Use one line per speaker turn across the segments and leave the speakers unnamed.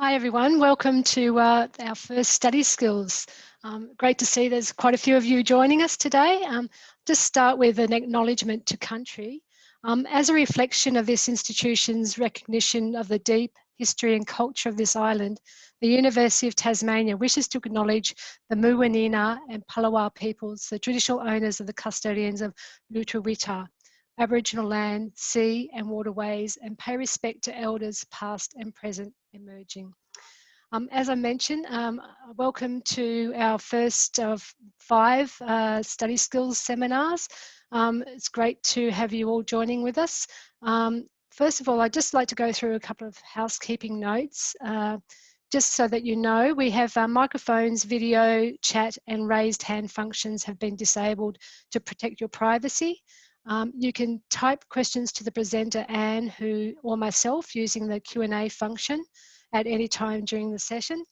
Hi everyone, welcome to our first study skills. Great to see there's quite a few of you joining us today. Just start with an acknowledgement to country. As a reflection of this institution's recognition of the deep history and culture of this island, the University of Tasmania wishes to acknowledge the Muwinina and Palawa peoples, the traditional owners of the custodians of Lutruwita, Aboriginal land, sea and waterways, and pay respect to elders past and present emerging. As I mentioned, welcome to our first of 5 study skills seminars. It's great to have you all joining with us. First of all, I'd just like to go through a couple of housekeeping notes. Just so that you know, we have microphones, video, chat and raised hand functions have been disabled to protect your privacy. You can type questions to the presenter, Anne, or myself using the Q&A function at any time during the session.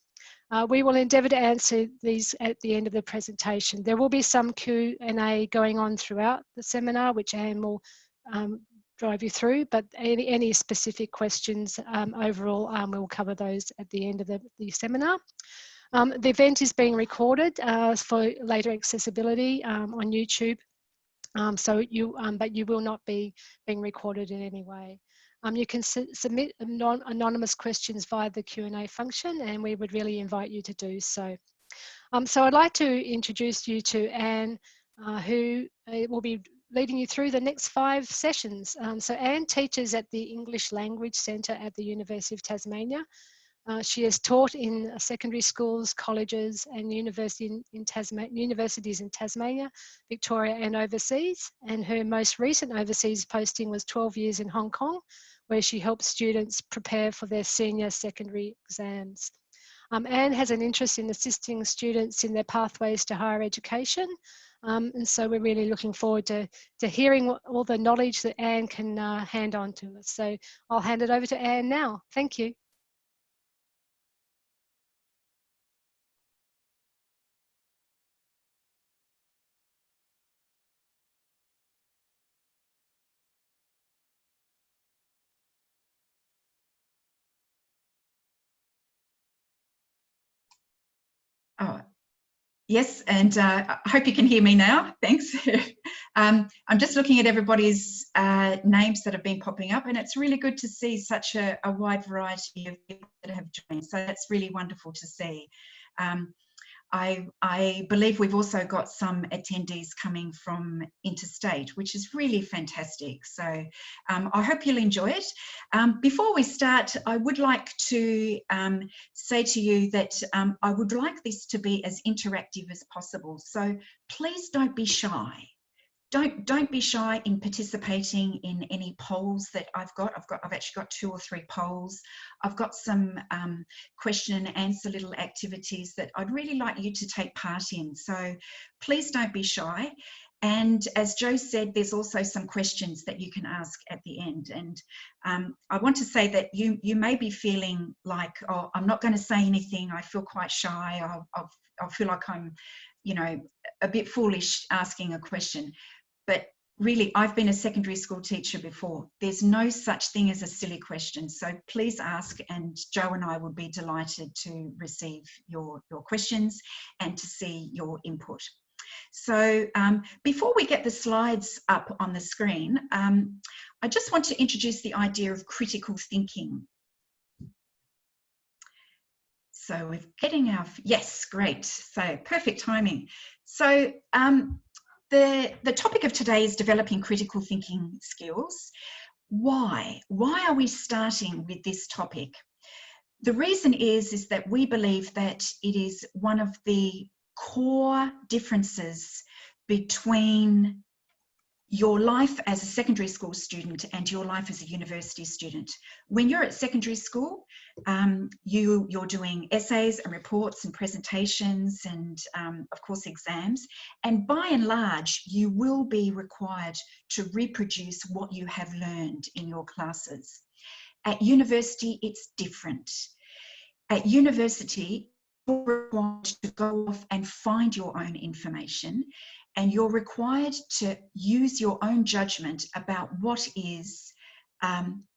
We will endeavour to answer these at the end of the presentation. There will be some Q&A going on throughout the seminar, which Anne will drive you through, but any specific questions overall, we'll cover those at the end of the seminar. The event is being recorded for later accessibility on YouTube. But you will not be being recorded in any way. You can submit anonymous questions via the Q&A function, and we would really invite you to do so. So I'd like to introduce you to Anne, who will be leading you through the next 5 sessions. So Anne teaches at the English Language Centre at the University of Tasmania. She has taught in secondary schools, colleges and universities in Tasmania, Victoria and overseas. And her most recent overseas posting was 12 years in Hong Kong, where she helps students prepare for their senior secondary exams. Anne has an interest in assisting students in their pathways to higher education. And so we're really looking forward to hearing all the knowledge that Anne can hand on to us. So I'll hand it over to Anne now. Thank you.
Oh, yes, and I hope you can hear me now. Thanks. I'm just looking at everybody's names that have been popping up, and it's really good to see such a wide variety of people that have joined. So that's really wonderful to see. I believe we've also got some attendees coming from interstate, which is really fantastic. So I hope you'll enjoy it. Before we start, I would like to say to you that I would like this to be as interactive as possible. So please don't be shy. Don't be shy in participating in any polls that I've got. I've actually got 2 or 3 polls. I've got some question and answer little activities that I'd really like you to take part in. So please don't be shy. And as Jo said, there's also some questions that you can ask at the end. And I want to say that you may be feeling like, oh, I'm not going to say anything. I feel quite shy. I feel like I'm, you know, a bit foolish asking a question. But really, I've been a secondary school teacher before. There's no such thing as a silly question. So please ask, and Jo and I would be delighted to receive your questions and to see your input. So before we get the slides up on the screen, I just want to introduce the idea of critical thinking. So we're getting our, yes, great. So perfect timing. So the topic of today is developing critical thinking skills. Why? Why are we starting with this topic? The reason is that we believe that it is one of the core differences between your life as a secondary school student and your life as a university student. When you're at secondary school, you're doing essays and reports and presentations and of course exams, and by and large you will be required to reproduce what you have learned in your classes. At university it's different. At university you're required to go off and find your own information, and you're required to use your own judgment about what is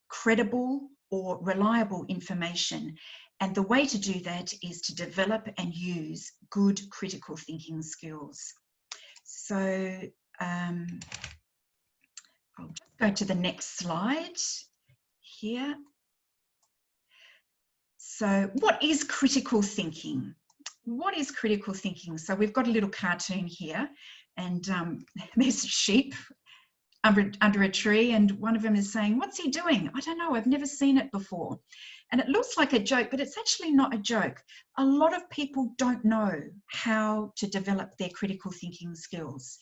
credible or reliable information, And the way to do that is to develop and use good critical thinking skills. So I'll just go to the next slide here. So what is critical thinking? What is critical thinking? So we've got a little cartoon here, and there's sheep under a tree, and one of them is saying, "What's he doing? I don't know, I've never seen it before." And it looks like a joke, but it's actually not a joke. A lot of people don't know how to develop their critical thinking skills.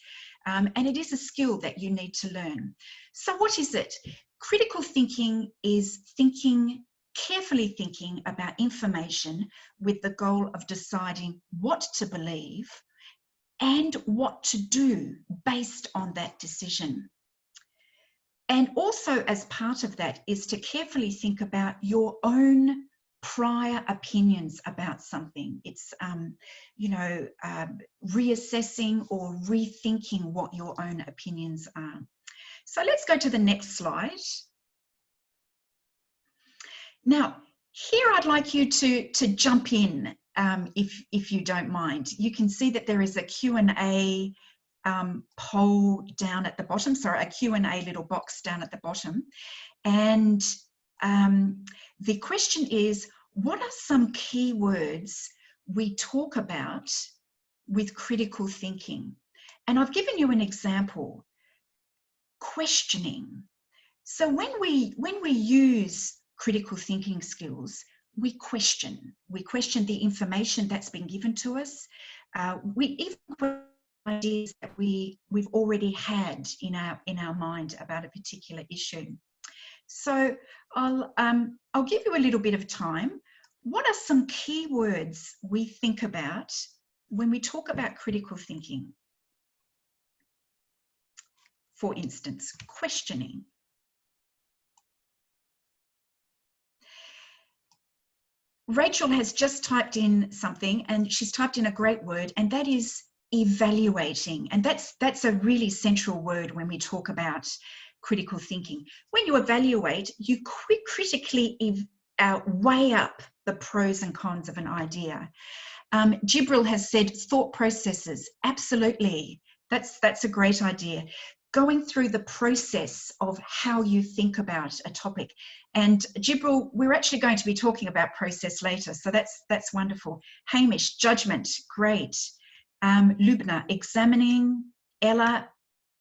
And it is a skill that you need to learn. So what is it? Critical thinking is carefully thinking about information with the goal of deciding what to believe and what to do based on that decision. And also, as part of that, is to carefully think about your own prior opinions about something. It's, reassessing or rethinking what your own opinions are. So let's go to the next slide. Now, here I'd like you to jump in, if you don't mind. You can see that there is a Q&A poll down at the bottom, sorry, a Q&A little box down at the bottom. And the question is, what are some keywords we talk about with critical thinking? And I've given you an example, questioning. So when we use critical thinking skills, we question the information that's been given to us. We even question ideas that we've already had in our mind about a particular issue. So I'll give you a little bit of time. What are some keywords we think about when we talk about critical thinking? For instance, questioning. Rachel has just typed in something, and she's typed in a great word, and that is evaluating. And that's a really central word when we talk about critical thinking. When you evaluate, you critically weigh up the pros and cons of an idea. Jibril has said thought processes. Absolutely, that's a great idea. Going through the process of how you think about a topic. And Jibril, we're actually going to be talking about process later, so that's wonderful. Hamish, judgment, great. Lubna, examining. Ella,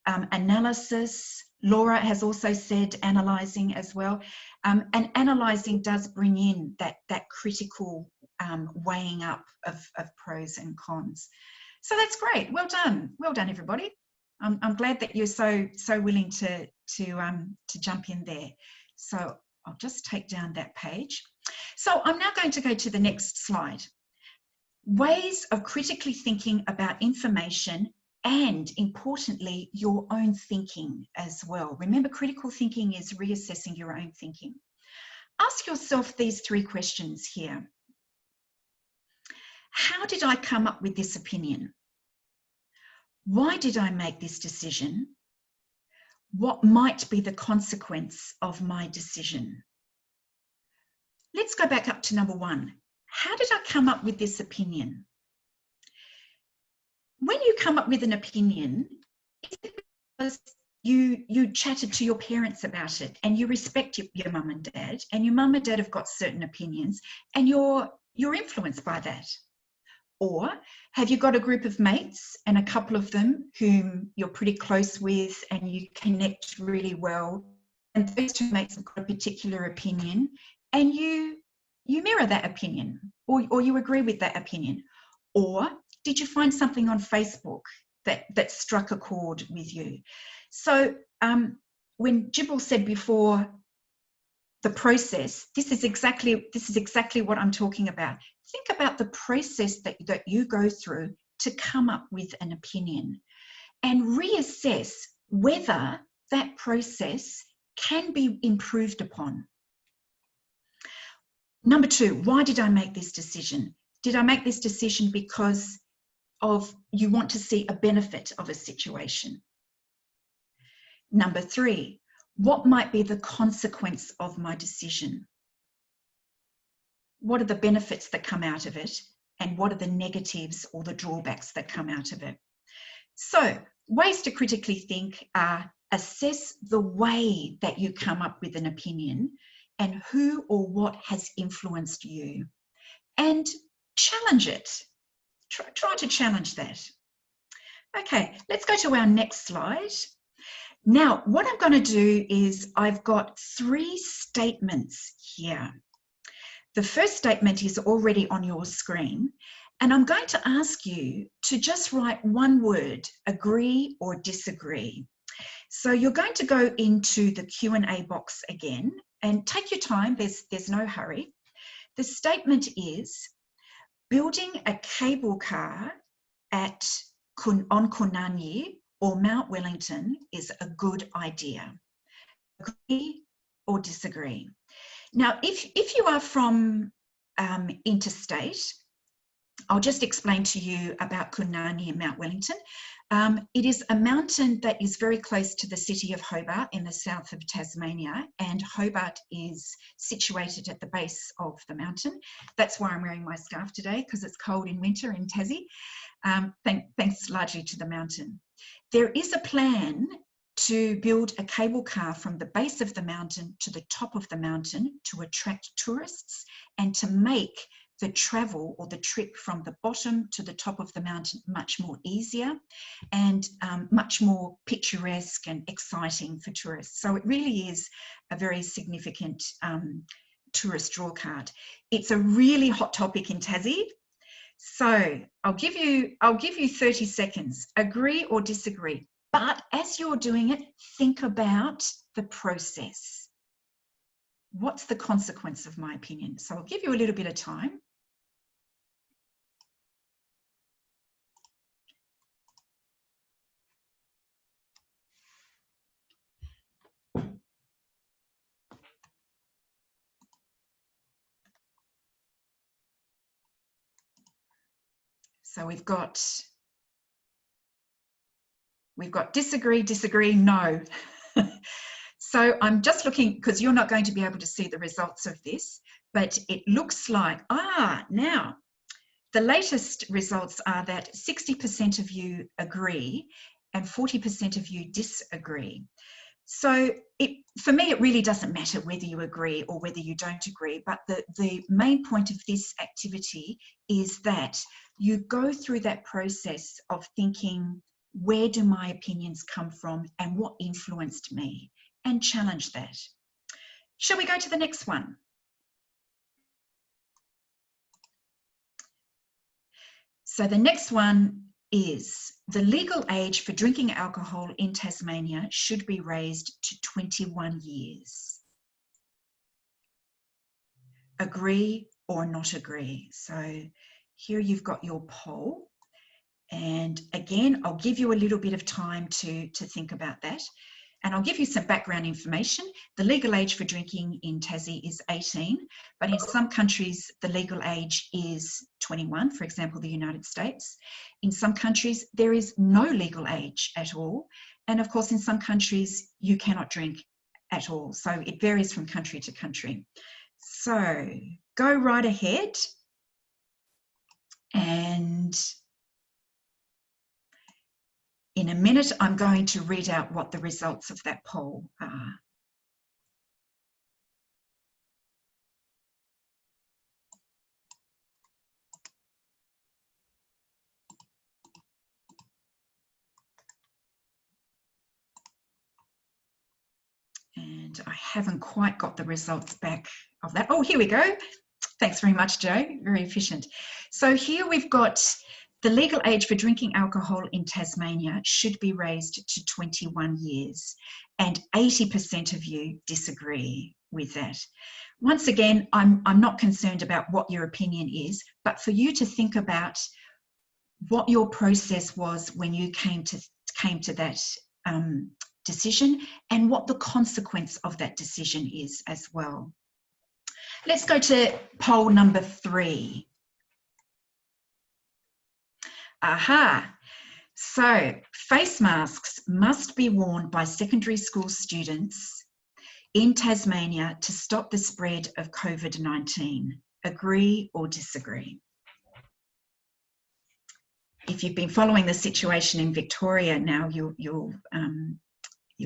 analysis. Laura has also said analysing as well. And analysing does bring in that critical weighing up of pros and cons. So that's great. Well done everybody. I'm glad that you're so willing to jump in there. So I'll just take down that page. So I'm now going to go to the next slide. Ways of critically thinking about information and, importantly, your own thinking as well. Remember, critical thinking is reassessing your own thinking. Ask yourself these 3 questions here. How did I come up with this opinion? Why did I make this decision? What might be the consequence of my decision? Let's go back up to number 1. How did I come up with this opinion? When you come up with an opinion, is it because you chatted to your parents about it and you respect your mum and dad, and your mum and dad have got certain opinions and you're influenced by that? Or have you got a group of mates and a couple of them whom you're pretty close with and you connect really well, and those 2 mates have got a particular opinion and you mirror that opinion, or you agree with that opinion? Or did you find something on Facebook that struck a chord with you? So when Jibril said before, the process, this is exactly what I'm talking about. Think about the process that you go through to come up with an opinion, and reassess whether that process can be improved upon. Number 2, why did I make this decision? Did I make this decision because of you want to see a benefit of a situation? Number 3, what might be the consequence of my decision? what are the benefits that come out of it, and what are the negatives or the drawbacks that come out of it. So ways to critically think are assess the way that you come up with an opinion and who or what has influenced you, and challenge it. Try to challenge that. Okay, let's go to our next slide. Now, what I'm going to do is I've got 3 statements here. The first statement is already on your screen, and I'm going to ask you to just write one word, agree or disagree. So you're going to go into the Q&A box again and take your time, there's no hurry. The statement is, building a cable car on Kunani or Mount Wellington is a good idea. Agree or disagree? Now, if you are from interstate, I'll just explain to you about Kunani and Mount Wellington. It is a mountain that is very close to the city of Hobart in the south of Tasmania, and Hobart is situated at the base of the mountain. That's why I'm wearing my scarf today, because it's cold in winter in Tassie, thanks largely to the mountain. There is a plan to build a cable car from the base of the mountain to the top of the mountain to attract tourists and to make the travel or the trip from the bottom to the top of the mountain much more easier and much more picturesque and exciting for tourists. So it really is a very significant tourist draw card. It's a really hot topic in Tassie. So I'll give you 30 seconds, agree or disagree. But as you're doing it, think about the process. What's the consequence of my opinion? So I'll give you a little bit of time. So we've got disagree, disagree, no. So I'm just looking, because you're not going to be able to see the results of this, but it looks like, now the latest results are that 60% of you agree and 40% of you disagree. So for me, it really doesn't matter whether you agree or whether you don't agree, but the main point of this activity is that you go through that process of thinking, where do my opinions come from and what influenced me, and challenge that. Shall we go to the next one? So the next one is, the legal age for drinking alcohol in Tasmania should be raised to 21 years. Agree or not agree? So here you've got your poll. And again, I'll give you a little bit of time to think about that. And I'll give you some background information. The legal age for drinking in Tassie is 18, but in some countries, the legal age is 21, for example, the United States. In some countries, there is no legal age at all. And of course, in some countries, you cannot drink at all. So it varies from country to country. So go right ahead and in a minute, I'm going to read out what the results of that poll are. And I haven't quite got the results back of that. Oh, here we go. Thanks very much, Joe. Very efficient. So here we've got the legal age for drinking alcohol in Tasmania should be raised to 21 years, and 80% of you disagree with that. Once again, I'm not concerned about what your opinion is, but for you to think about what your process was when you came to that decision, and what the consequence of that decision is as well. Let's go to poll number 3. Aha. So face masks must be worn by secondary school students in Tasmania to stop the spread of COVID-19. agree or disagree. If you've been following the situation in Victoria now, you'll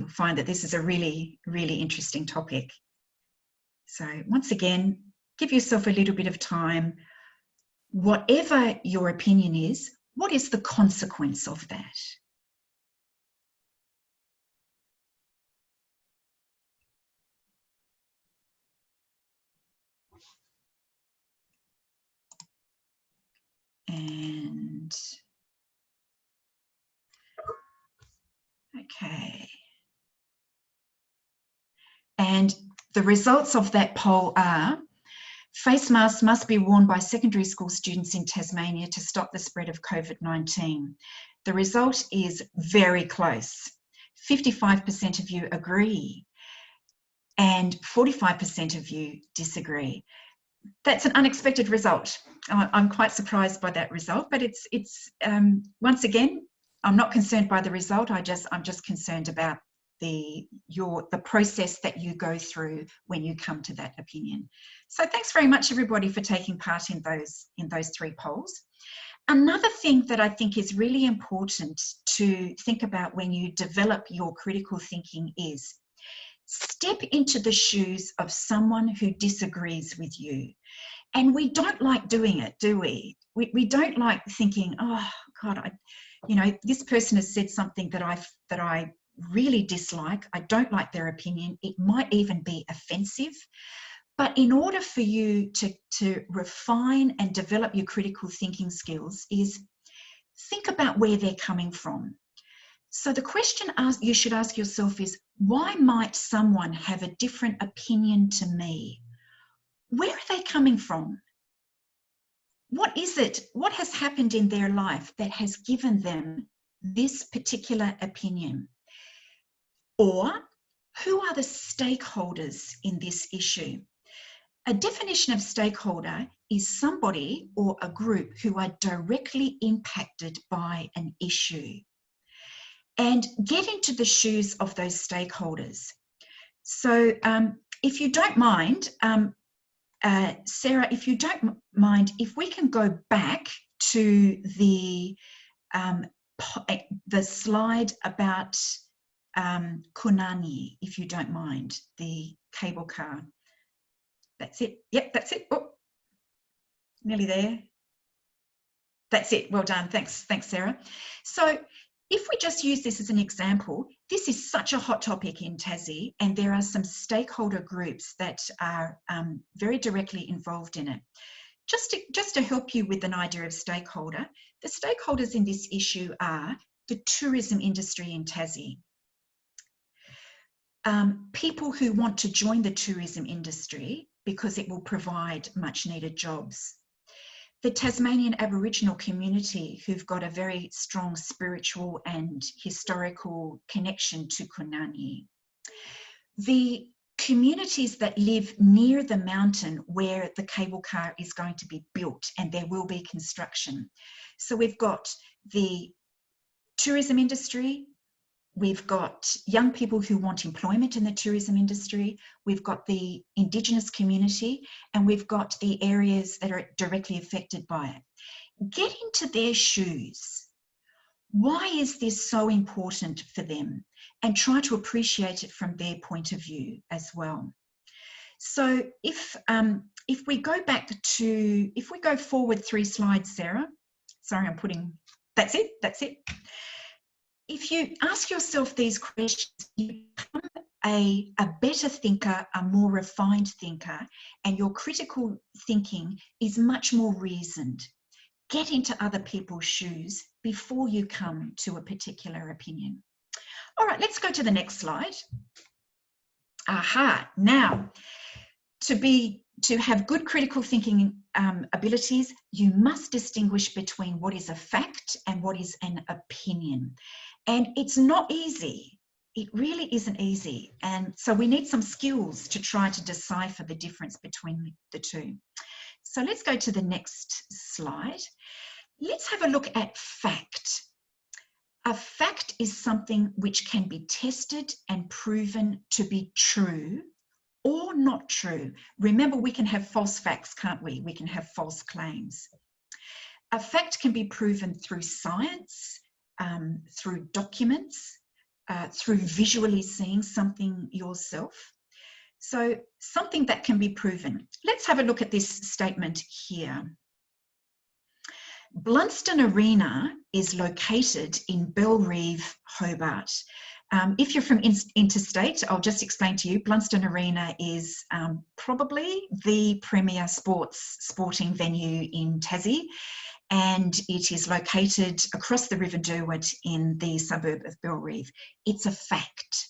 find that this is a really, really interesting topic. So once again, give yourself a little bit of time. Whatever your opinion is, what is the consequence of that? And okay. And the results of that poll are: face masks must be worn by secondary school students in Tasmania to stop the spread of COVID-19. The result is very close. 55% of you agree and 45% of you disagree. That's an unexpected result. I'm quite surprised by that result, but it's once again, I'm not concerned by the result. I'm just concerned about the process that you go through when you come to that opinion. So thanks very much, everybody, for taking part in those three polls. Another thing that I think is really important to think about when you develop your critical thinking is step into the shoes of someone who disagrees with you. And we don't like doing it, do we? We don't like thinking, oh God, this person has said something that I really dislike. I don't like their opinion. It might even be offensive. But in order for you to refine and develop your critical thinking skills is think about where they're coming from. So the question you should ask yourself is, why might someone have a different opinion to me? Where are they coming from? What is it? What has happened in their life that has given them this particular opinion? Or who are the stakeholders in this issue? A definition of stakeholder is somebody or a group who are directly impacted by an issue. And get into the shoes of those stakeholders. So if you don't mind, Sarah, if you don't mind, if we can go back to the slide about Kunani, if you don't mind, the cable car. That's it. Yep, that's it. Oh, nearly there. That's it. Well done. Thanks, Sarah. So if we just use this as an example, this is such a hot topic in Tassie, and there are some stakeholder groups that are very directly involved in it. Just to help you with an idea of stakeholder, the stakeholders in this issue are the tourism industry in Tassie, people who want to join the tourism industry because it will provide much needed jobs. The Tasmanian Aboriginal community, who've got a very strong spiritual and historical connection to Kunani. The communities that live near the mountain where the cable car is going to be built, and there will be construction. So we've got the tourism industry, we've got young people who want employment in the tourism industry, we've got the Indigenous community, and we've got the areas that are directly affected by it. Get into their shoes. Why is this so important for them? And try to appreciate it from their point of view as well. So if we go forward 3 slides, Sarah. Sorry, that's it. If you ask yourself these questions, you become a better thinker, a more refined thinker, and your critical thinking is much more reasoned. Get into other people's shoes before you come to a particular opinion. All right, let's go to the next slide. Aha, now, to have good critical thinking abilities, you must distinguish between what is a fact and what is an opinion. And it's not easy. It really isn't easy. And so we need some skills to try to decipher the difference between the two. So let's go to the next slide. Let's have a look at fact. A fact is something which can be tested and proven to be true or not true. Remember, we can have false facts, can't we? We can have false claims. A fact can be proven through science, through documents, through visually seeing something yourself. So something that can be proven. Let's have a look at this statement here. Blunston Arena is located in Bellerive, Hobart. If you're from interstate, I'll just explain to you, Blunston Arena is probably the premier sporting venue in Tassie, and it is located across the River Derwent in the suburb of Bellerive. It's a fact.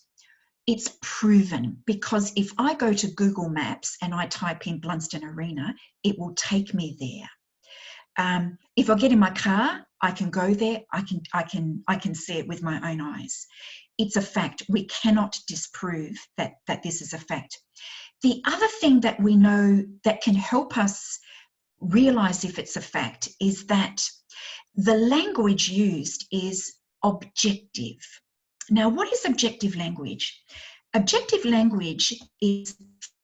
It's proven, because if I go to Google Maps and I type in Blunston Arena, it will take me there. If I get in my car, I can go there. I can see it with my own eyes. It's a fact. We cannot disprove that this is a fact. The other thing that we know that can help us realize if it's a fact is that the language used is objective. Now, what is objective language? Objective language is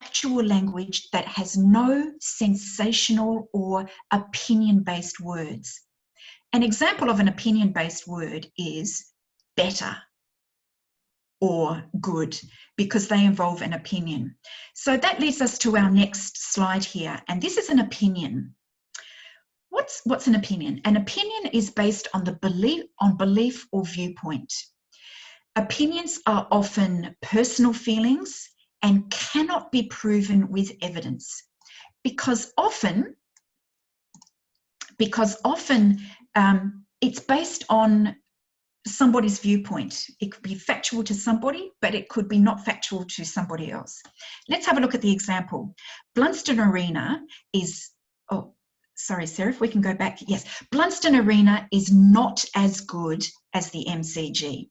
factual language that has no sensational or opinion-based words. An example of an opinion-based word is better or good, because they involve an opinion. So that leads us to our next slide here, and this is an opinion. What's an opinion? An opinion is based on belief or viewpoint. Opinions are often personal feelings and cannot be proven with evidence, because often it's based on somebody's viewpoint. It could be factual to somebody, but it could be not factual to somebody else. Let's have a look at the example. Blunston Arena is, oh, sorry, Sarah, if we can go back. Yes, Blunston Arena is not as good as the MCG.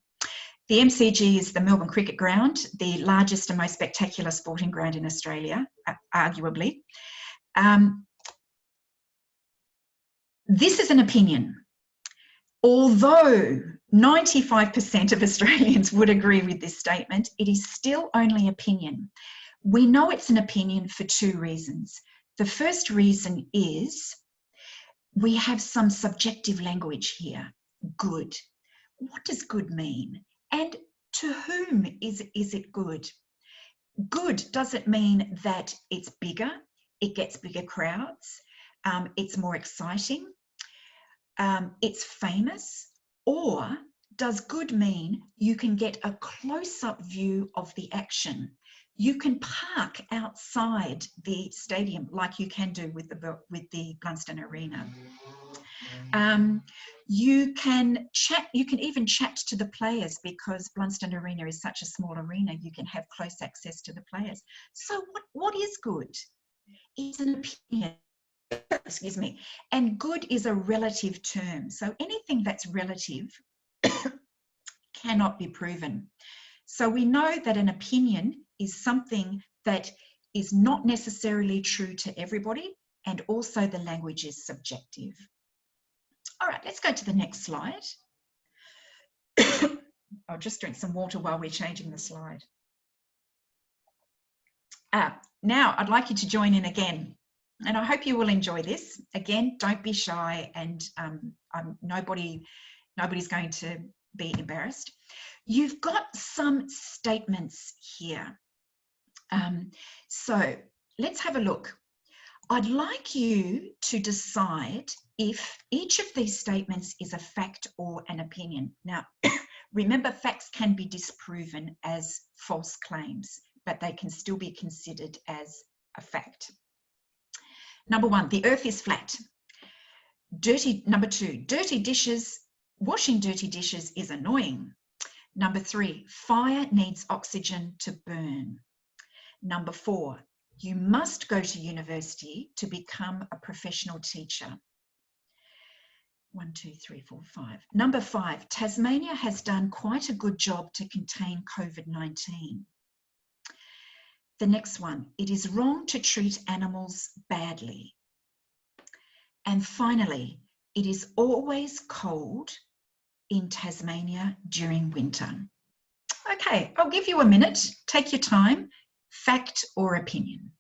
The MCG is the Melbourne Cricket Ground, the largest and most spectacular sporting ground in Australia, arguably. This is an opinion. Although 95% of Australians would agree with this statement, it is still only opinion. We know it's an opinion for two reasons. The first reason is we have some subjective language here. Good. What does good mean? And to whom is it good? Good doesn't mean that it's bigger, it gets bigger crowds, it's more exciting, it's famous, or does good mean you can get a close-up view of the action? You can park outside the stadium like you can do with the Blunston Arena. You can even chat to the players, because Blunston Arena is such a small arena, you can have close access to the players. So what is good? It's an opinion, excuse me, and good is a relative term. So anything that's relative cannot be proven. So we know that an opinion is something that is not necessarily true to everybody, and also the language is subjective. All right, let's go to the next slide. I'll just drink some water while we're changing the slide. Now, I'd like you to join in again, and I hope you will enjoy this. Again, don't be shy, and nobody's going to be embarrassed. You've got some statements here. So let's have a look. I'd like you to decide if each of these statements is a fact or an opinion. Now, remember, facts can be disproven as false claims, but they can still be considered as a fact. Number one, the earth is flat. Number two, dirty dishes, washing dirty dishes is annoying. Number three, fire needs oxygen to burn. Number four, you must go to university to become a professional teacher. 1, 2, 3, 4, 5. Number 5, Tasmania has done quite a good job to contain COVID-19. The next one, it is wrong to treat animals badly. And finally, it is always cold in Tasmania during winter. Okay, I'll give you a minute, take your time, fact or opinion?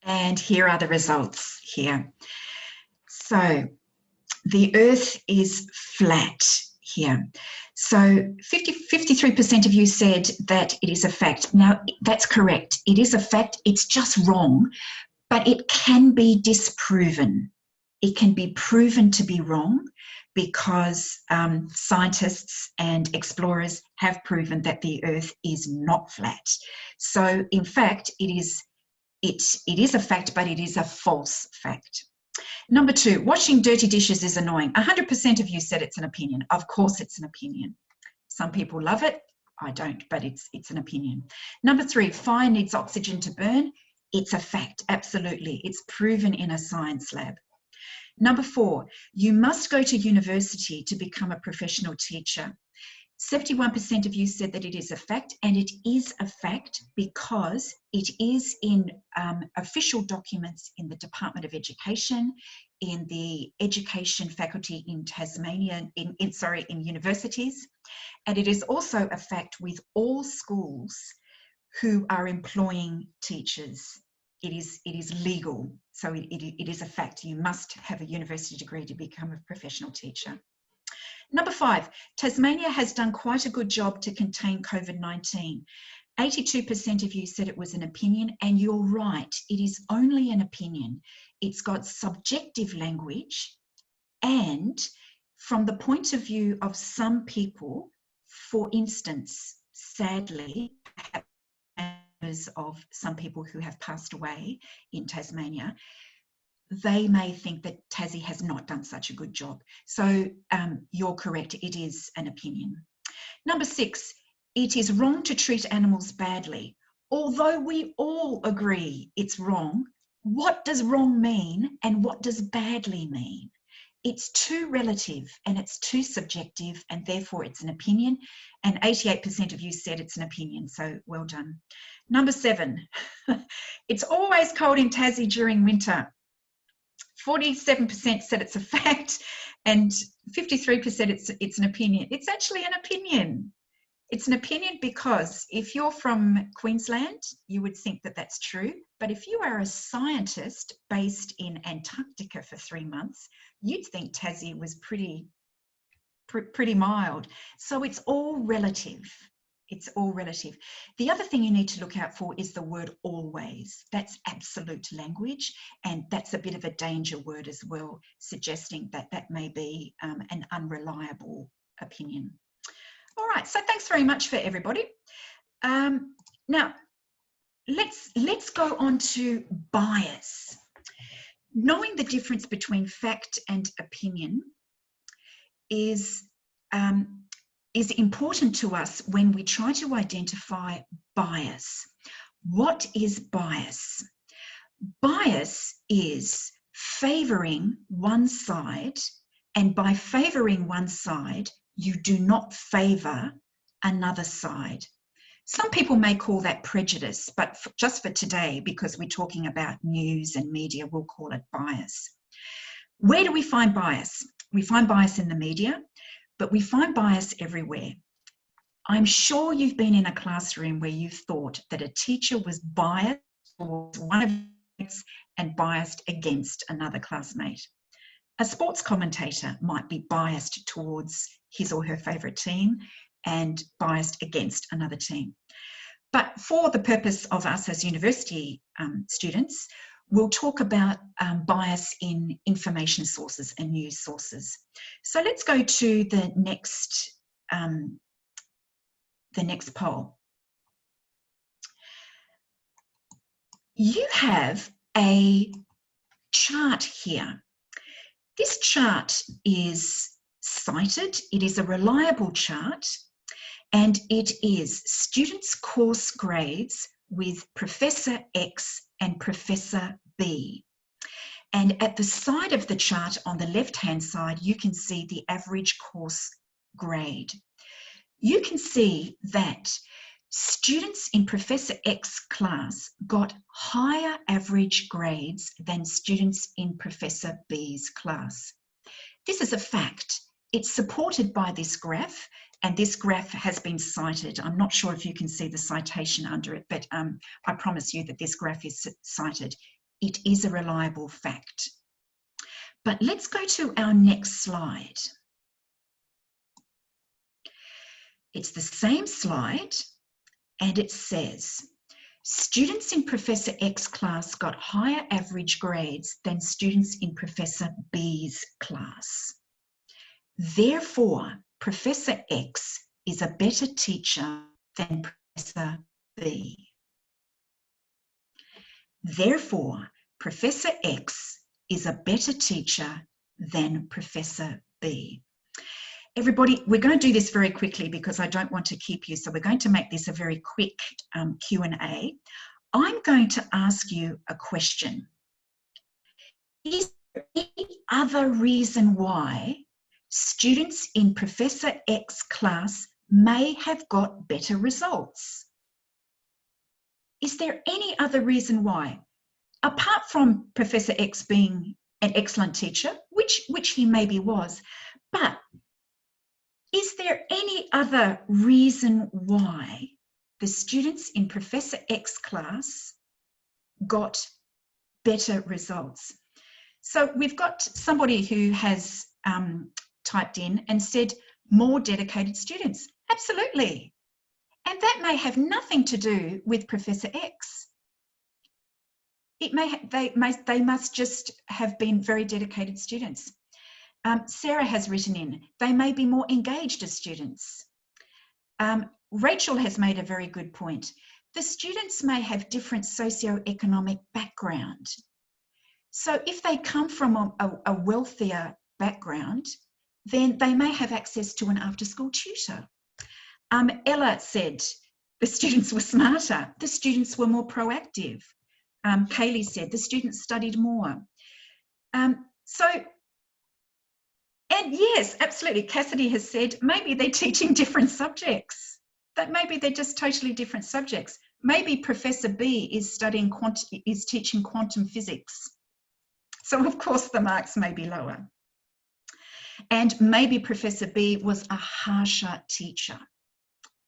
And here are the results here. So the Earth is flat here. So 53% of you said that it is a fact. Now, that's correct. It is a fact. It's just wrong, but it can be disproven. It can be proven to be wrong because scientists and explorers have proven that the Earth is not flat. So, in fact, it is a fact, but it is a false fact. Number 2, washing dirty dishes is annoying. 100% of you said it's an opinion. Of course it's an opinion. Some people love it. I don't, but it's an opinion. Number 3, fire needs oxygen to burn. It's a fact, absolutely. It's proven in a science lab. Number 4, you must go to university to become a professional teacher. 71% of you said that it is a fact, and it is a fact because it is in official documents in the Department of Education, in the education faculty in Tasmania, in universities, and it is also a fact with all schools who are employing teachers. It is legal, so it is a fact. You must have a university degree to become a professional teacher. Number 5, Tasmania has done quite a good job to contain COVID-19. 82% of you said it was an opinion, and you're right, it is only an opinion. It's got subjective language, and from the point of view of some people, for instance, sadly, of some people who have passed away in Tasmania, they may think that Tassie has not done such a good job. So you're correct, it is an opinion. Number 6, it is wrong to treat animals badly. Although we all agree it's wrong, what does wrong mean and what does badly mean? It's too relative and it's too subjective, and therefore it's an opinion, and 88% of you said it's an opinion, so well done. Number 7, it's always cold in Tassie during winter. 47% said it's a fact, and 53% it's an opinion. It's actually an opinion. It's an opinion because if you're from Queensland, you would think that that's true. But if you are a scientist based in Antarctica for 3 months, you'd think Tassie was pretty mild. So it's all relative. It's all relative. The other thing you need to look out for is the word always. That's absolute language, and that's a bit of a danger word as well, suggesting that that may be an unreliable opinion. All right, so thanks very much for everybody. Now, let's go on to bias. Knowing the difference between fact and opinion is important to us when we try to identify bias. What is bias? Bias is favouring one side, and by favouring one side, you do not favour another side. Some people may call that prejudice, but just for today, because we're talking about news and media, we'll call it bias. Where do we find bias? We find bias in the media, but we find bias everywhere. I'm sure you've been in a classroom where you've thought that a teacher was biased towards one of us and biased against another classmate. A sports commentator might be biased towards his or her favourite team and biased against another team. But for the purpose of us as university students, we'll talk about bias in information sources and news sources. So let's go to the next poll. You have a chart here. This chart is cited. It is a reliable chart, and it is students' course grades with Professor X and Professor B. And at the side of the chart on the left-hand side, you can see the average course grade. You can see that students in Professor X class got higher average grades than students in Professor B's class. This is a fact. It's supported by this graph, and this graph has been cited. I'm not sure if you can see the citation under it, but I promise you that this graph is cited. It is a reliable fact. But let's go to our next slide. It's the same slide, and it says, students in Professor X class got higher average grades than students in Professor B's class. Therefore, Professor X is a better teacher than Professor B. Therefore, Professor X is a better teacher than Professor B. Everybody, we're going to do this very quickly because I don't want to keep you, so we're going to make this a very quick Q&A. I'm going to ask you a question. Is there any other reason why students in Professor X class may have got better results? Is there any other reason why? Apart from Professor X being an excellent teacher, which he maybe was, but is there any other reason why the students in Professor X class got better results? So we've got somebody who has typed in and said more dedicated students. Absolutely. And that may have nothing to do with Professor X. They must just have been very dedicated students. Sarah has written in, they may be more engaged as students. Rachel has made a very good point. The students may have different socioeconomic background. So if they come from a wealthier background, then they may have access to an after-school tutor. Ella said the students were smarter, the students were more proactive. Kaylee said the students studied more. And yes, absolutely, Cassidy has said maybe they're teaching different subjects. That maybe they're just totally different subjects. Maybe Professor B is teaching quantum physics. So of course the marks may be lower. And maybe Professor B was a harsher teacher.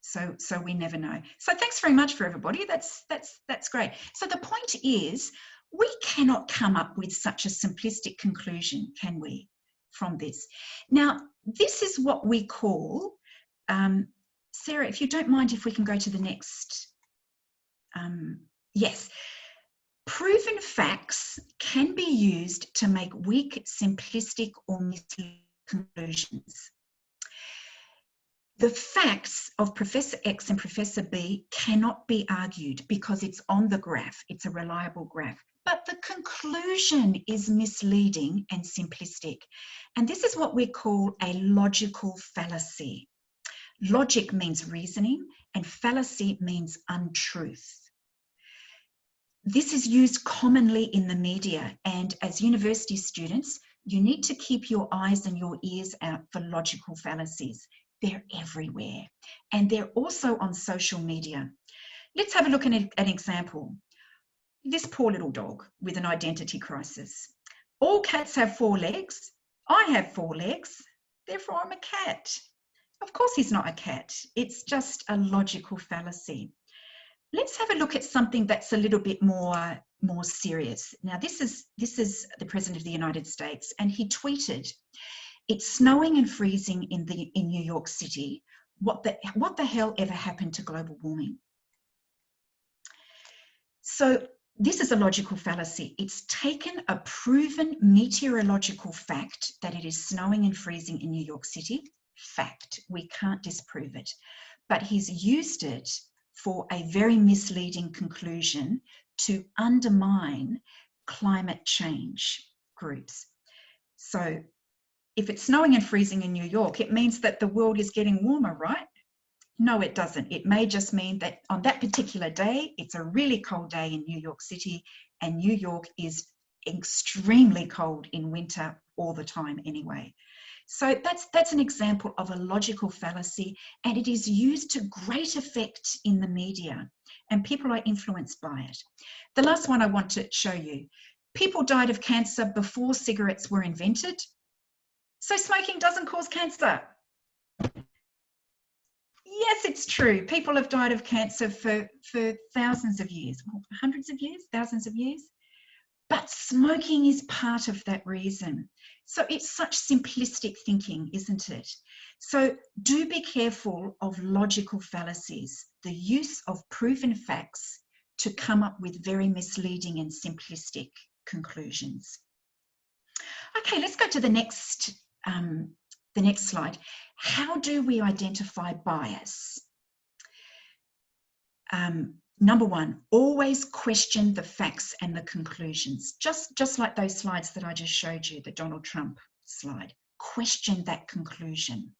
So we never know. So thanks very much for everybody. That's great. So the point is, we cannot come up with such a simplistic conclusion, can we, from this? Now, this is what we call, Sarah, if you don't mind, if we can go to the next, yes. Proven facts can be used to make weak, simplistic, or misleading conclusions. The facts of Professor X and Professor B cannot be argued because it's on the graph. It's a reliable graph. But the conclusion is misleading and simplistic. And this is what we call a logical fallacy. Logic means reasoning, and fallacy means untruth. This is used commonly in the media, and as university students, you need to keep your eyes and your ears out for logical fallacies. They're everywhere, and they're also on social media. Let's have a look at an example. This poor little dog with an identity crisis. All cats have 4 legs. I have 4 legs, therefore I'm a cat. Of course he's not a cat. It's just a logical fallacy. Let's have a look at something that's a little bit more serious. Now, this is the President of the United States, and he tweeted, "It's snowing and freezing in New York City. What the hell ever happened to global warming?" So this is a logical fallacy. It's taken a proven meteorological fact that it is snowing and freezing in New York City. Fact. We can't disprove it. But he's used it for a very misleading conclusion to undermine climate change groups. So if it's snowing and freezing in New York, it means that the world is getting warmer, right? No, it doesn't. It may just mean that on that particular day, it's a really cold day in New York City, and New York is extremely cold in winter all the time anyway. So that's an example of a logical fallacy, and it is used to great effect in the media, and people are influenced by it. The last one I want to show you. People died of cancer before cigarettes were invented. So smoking doesn't cause cancer. Yes, it's true. People have died of cancer for thousands of years, hundreds of years, thousands of years. But smoking is part of that reason. So it's such simplistic thinking, isn't it? So do be careful of logical fallacies, the use of proven facts to come up with very misleading and simplistic conclusions. Okay, let's go to the next slide. How do we identify bias? Number one, always question the facts and the conclusions. Just like those slides that I just showed you, the Donald Trump slide. Question that conclusion.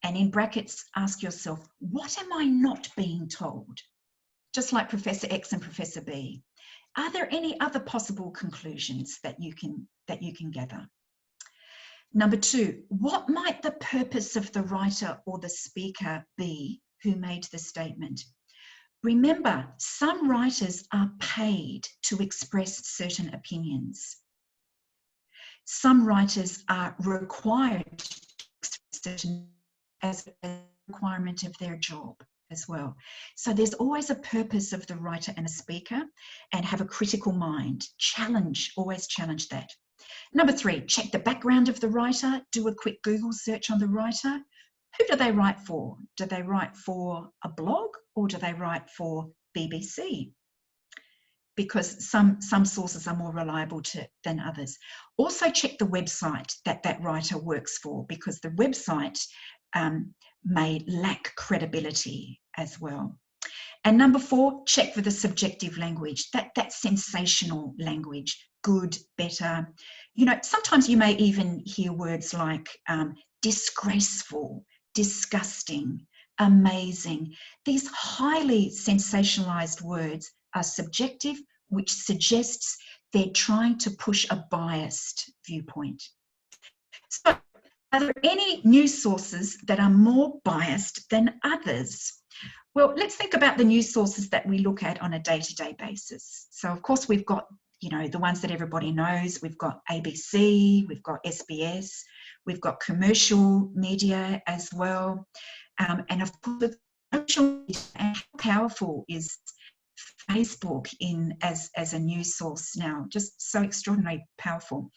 And in brackets, ask yourself, what am I not being told? Just like Professor X and Professor B. Are there any other possible conclusions that you can gather? Number two, what might the purpose of the writer or the speaker be who made the statement? Remember, some writers are paid to express certain opinions. Some writers are required to express certain as a requirement of their job as well. So there's always a purpose of the writer and a speaker, and have a critical mind. Always challenge that. Number three, check the background of the writer. Do a quick Google search on the writer. Who do they write for? Do they write for a blog, or do they write for BBC? Because some sources are more reliable than others. Also check the website that writer works for, because the website may lack credibility as well. And number four, check for the subjective language, that sensational language, good, better. You know, sometimes you may even hear words like disgraceful, disgusting, amazing. These highly sensationalized words are subjective, which suggests they're trying to push a biased viewpoint. So, are there any news sources that are more biased than others? Well, let's think about the news sources that we look at on a day-to-day basis. So, of course, we've got, you know, the ones that everybody knows. We've got ABC, we've got SBS, we've got commercial media as well. And of course, social media, and how powerful is Facebook as a news source now, just so extraordinarily powerful.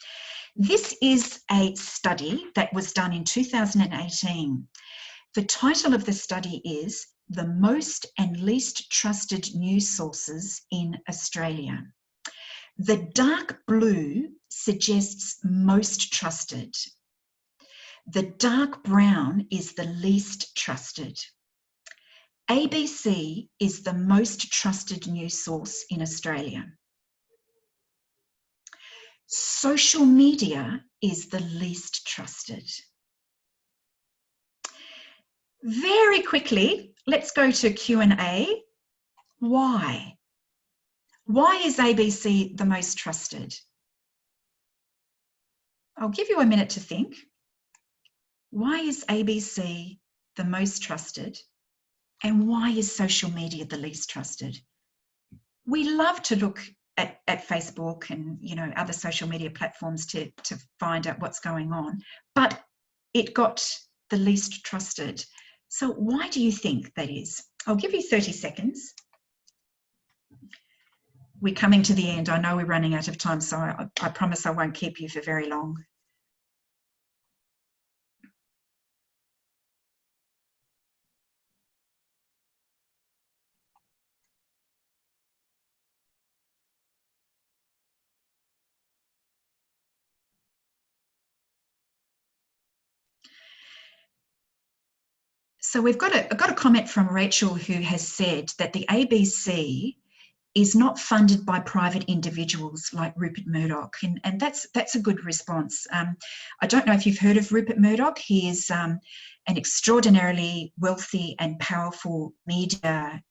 This is a study that was done in 2018. The title of the study is The Most and Least Trusted News Sources in Australia. The dark blue suggests most trusted. The dark brown is the least trusted. ABC is the most trusted news source in Australia. Social media is the least trusted. Very quickly, let's go to Q&A. Why? Why is ABC the most trusted? I'll give you a minute to think. Why is ABC the most trusted? And why is social media the least trusted? We love to look at Facebook and, you know, other social media platforms to find out what's going on, but it got the least trusted. So why do you think that is? I'll give you 30 seconds. We're coming to the end. I know we're running out of time, so I promise I won't keep you for very long. So we've got a comment from Rachel, who has said that the ABC is not funded by private individuals like Rupert Murdoch, and that's a good response. I don't know if you've heard of Rupert Murdoch. He is an extraordinarily wealthy and powerful media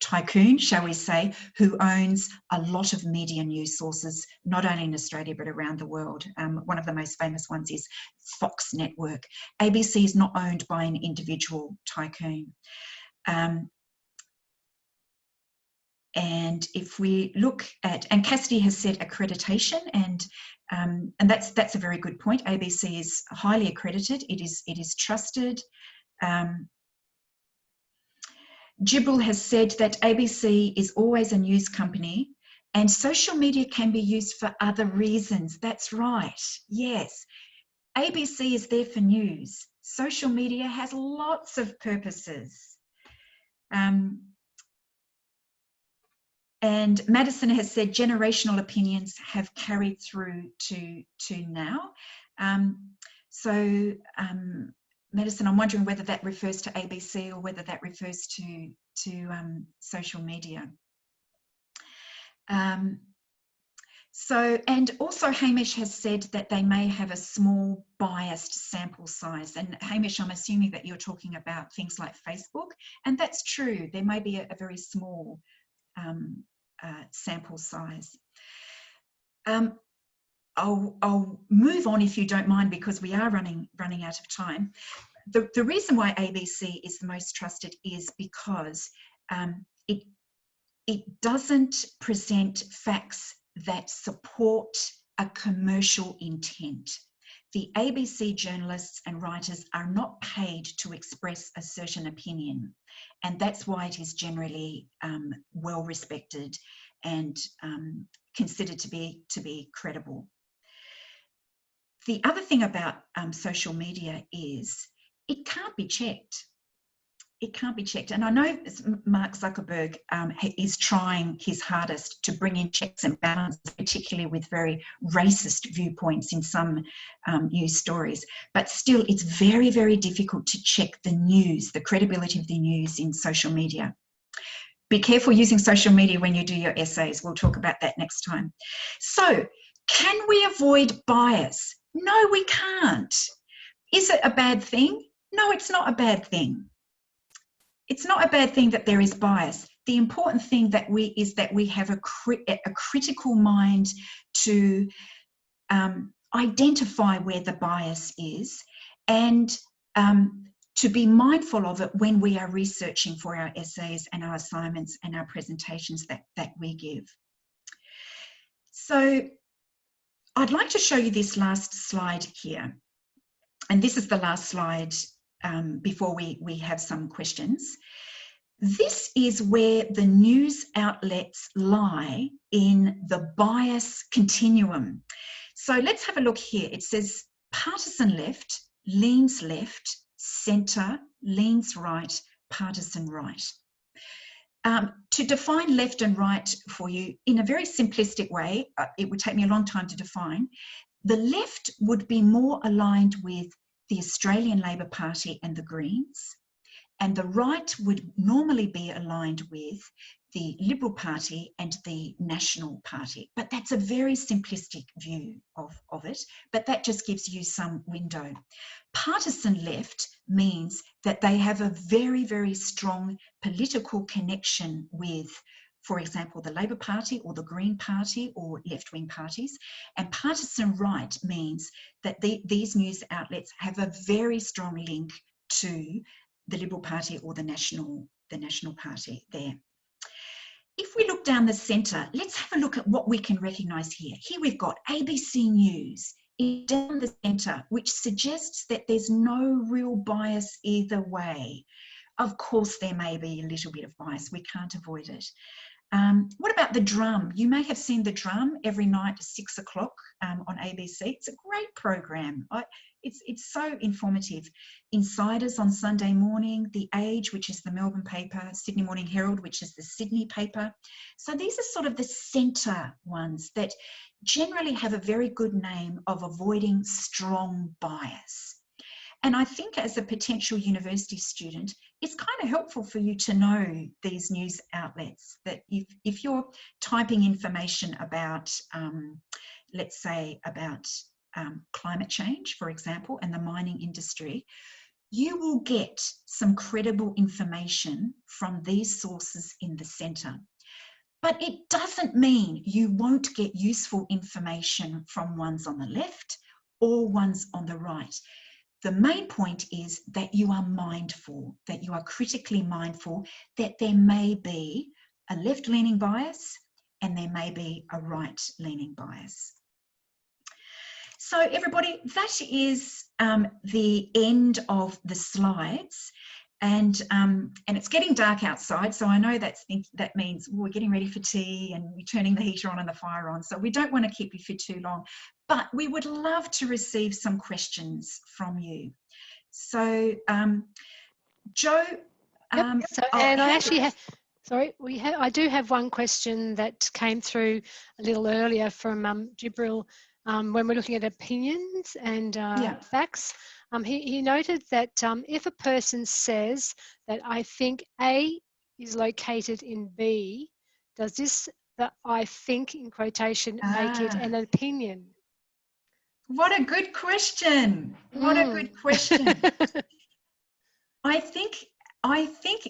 tycoon, shall we say, who owns a lot of media news sources, not only in Australia but around the world. One of the most famous ones is Fox Network. ABC is not owned by an individual tycoon. And if we look at, and Cassidy has said accreditation, and that's a very good point. ABC is highly accredited. It is trusted. Jibril has said that ABC is always a news company, and social media can be used for other reasons. That's right. Yes, ABC is there for news. Social media has lots of purposes. And Madison has said generational opinions have carried through to now. Madison, I'm wondering whether that refers to ABC or whether that refers to social media. And also Hamish has said that they may have a small biased sample size. And Hamish, I'm assuming that you're talking about things like Facebook, and that's true. There may be a very small sample size. I'll move on if you don't mind, because we are running out of time. The reason why ABC is the most trusted is because it doesn't present facts that support a commercial intent. The ABC journalists and writers are not paid to express a certain opinion, and that's why it is generally well respected and considered to be credible. The other thing about social media is it can't be checked. It can't be checked. And I know Mark Zuckerberg is trying his hardest to bring in checks and balances, particularly with very racist viewpoints in some news stories. But still, it's very, very difficult to check the news, the credibility of the news in social media. Be careful using social media when you do your essays. We'll talk about that next time. So, can we avoid bias? No, we can't. Is it a bad thing? No, it's not a bad thing. It's not a bad thing that there is bias. The important thing is that we have a critical mind to identify where the bias is, and to be mindful of it when we are researching for our essays and our assignments and our presentations that we give. So I'd like to show you this last slide here. And this is the last slide before we have some questions. This is where the news outlets lie in the bias continuum. So let's have a look here. It says partisan left, leans left, centre, leans right, partisan right. To define left and right for you in a very simplistic way, it would take me a long time to define. The left would be more aligned with the Australian Labor Party and the Greens, and the right would normally be aligned with the Liberal Party and the National Party. But that's a very simplistic view of it, but that just gives you some window. Partisan left means that they have a very, very strong political connection with, for example, the Labor Party or the Green Party or left-wing parties. And partisan right means that these news outlets have a very strong link to the Liberal Party or the National Party there. If we look down the centre, let's have a look at what we can recognise here. Here we've got ABC News down the centre, which suggests that there's no real bias either way. Of course, there may be a little bit of bias. We can't avoid it. What about the Drum? You may have seen the Drum every night at 6 o'clock on ABC. It's a great program. It's so informative. Insiders on Sunday morning, The Age, which is the Melbourne paper, Sydney Morning Herald, which is the Sydney paper. So these are sort of the centre ones that generally have a very good name of avoiding strong bias. And I think as a potential university student, it's kind of helpful for you to know these news outlets, that if you're typing information about, let's say, about climate change, for example, and the mining industry, you will get some credible information from these sources in the centre. But it doesn't mean you won't get useful information from ones on the left or ones on the right. The main point is that you are mindful, that you are critically mindful that there may be a left-leaning bias and there may be a right-leaning bias. So everybody, that is the end of the slides. And it's getting dark outside, so I know that means we're getting ready for tea and we're turning the heater on and the fire on. So we don't want to keep you for too long, but we would love to receive some questions from you. So, Jo,
So, and I actually have, sorry, I do have one question that came through a little earlier from Jibril when we're looking at opinions and facts. He noted that if a person says that I think A is located in B, does this, the I think in quotation, make it an opinion?
What a good question. What a good question. I think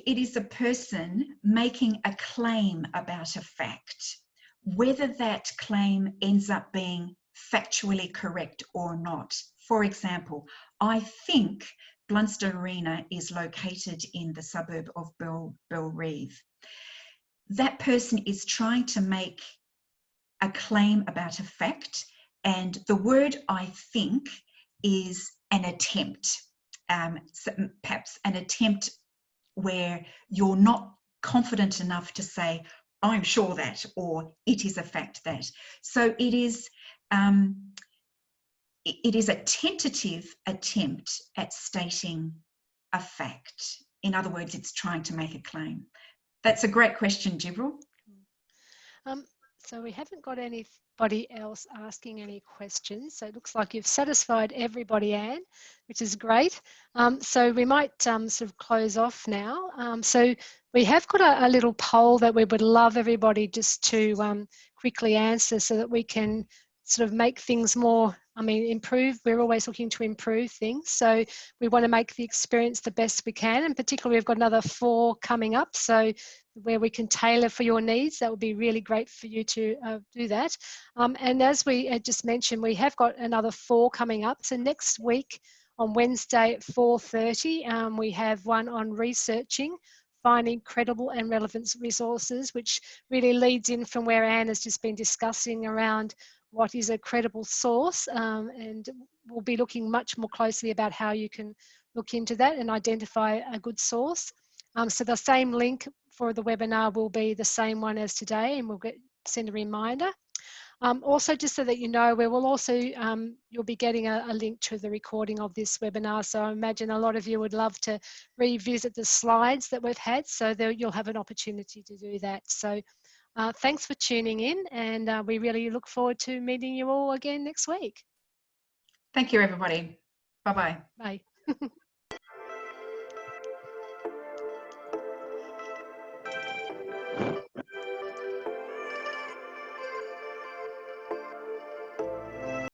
it is a person making a claim about a fact, whether that claim ends up being factually correct or not. For example, I think Blunster Arena is located in the suburb of Bellerive. That person is trying to make a claim about a fact, and the word I think is an attempt, perhaps an attempt where you're not confident enough to say, I'm sure that, or it is a fact that. So it is a tentative attempt at stating a fact. In other words, it's trying to make a claim. That's a great question, Jibril.
So we haven't got anybody else asking any questions. So it looks like you've satisfied everybody, Anne, which is great. So we might sort of close off now. So we have got a little poll that we would love everybody just to quickly answer so that we can sort of make things more, improve. We're always looking to improve things. So we want to make the experience the best we can, and particularly we've got another 4 coming up. So where we can tailor for your needs, that would be really great for you to do that. And as we had just mentioned, we have got another 4 coming up. So next week on Wednesday at 4:30, we have one on researching, finding credible and relevant resources, which really leads in from where Anne has just been discussing around what is a credible source, and we'll be looking much more closely about how you can look into that and identify a good source. So the same link for the webinar will be the same one as today, and we'll send a reminder. Also, just so that you know, we will also, you'll be getting a link to the recording of this webinar. So I imagine a lot of you would love to revisit the slides that we've had, so you'll have an opportunity to do that. So thanks for tuning in, and we really look forward to meeting you all again next week.
Thank you, everybody. Bye-bye.
Bye.